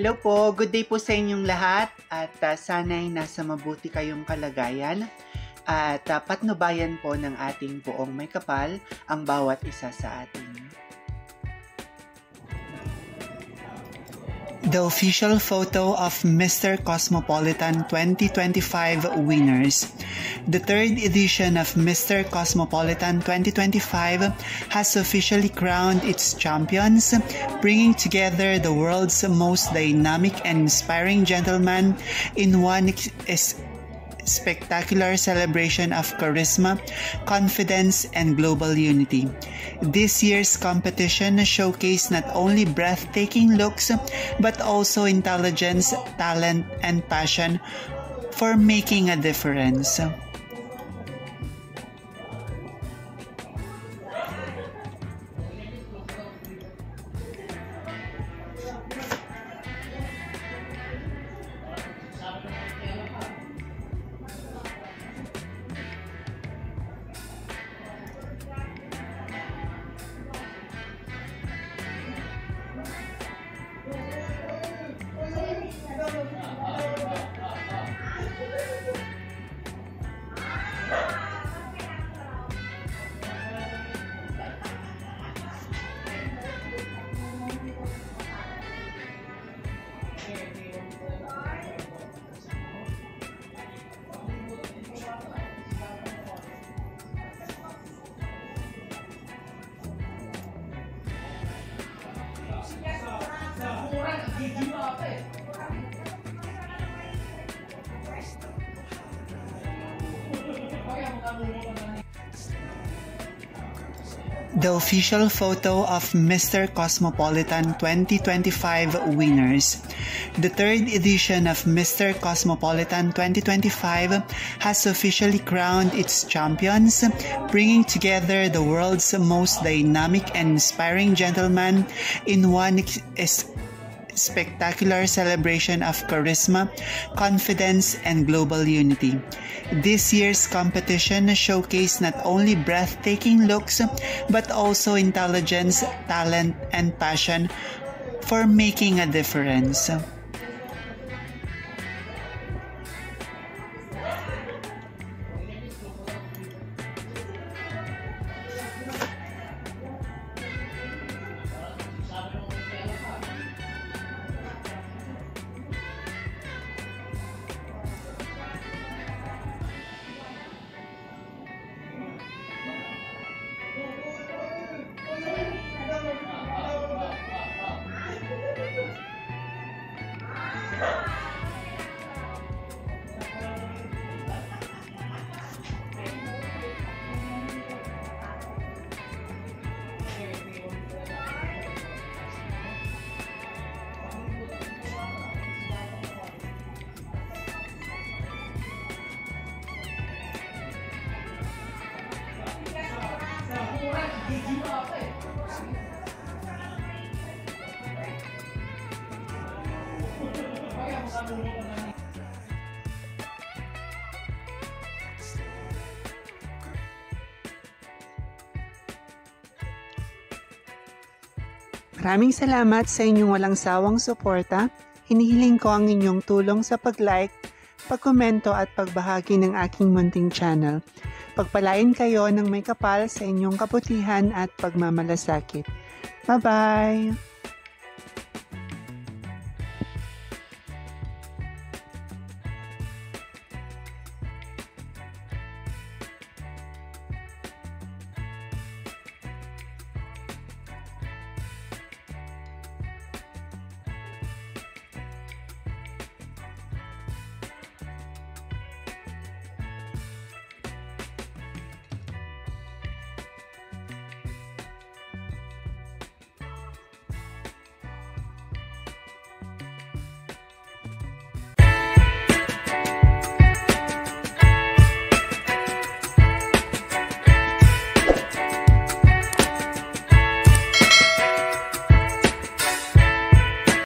Hello po, good day po sa inyong lahat at sana'y nasa mabuti kayong kalagayan at patnubayan po ng ating buong may kapal ang bawat isa sa atin. The official photo of Mr. Cosmopolitan 2025 winners. The third edition of Mr. Cosmopolitan 2025 has officially crowned its champions, bringing together the world's most dynamic and inspiring gentlemen in one spectacular celebration of charisma, confidence, and global unity. This year's competition showcased not only breathtaking looks but also intelligence, talent, and passion for making a difference. The official photo of Mr. Cosmopolitan 2025 winners. The third edition of Mr. Cosmopolitan 2025 has officially crowned its champions, bringing together the world's most dynamic and inspiring gentlemen in one spectacular celebration of charisma, confidence, and global unity. This year's competition showcased not only breathtaking looks but also intelligence, talent, and passion for making a difference. Maraming salamat sa inyong walang sawang suporta. Hinihiling ko ang inyong tulong sa pag-like, pag-komento at pagbahagi ng aking munting channel. Pagpalain kayo ng may kapal sa inyong kabutihan at pagmamalasakit. Bye-bye!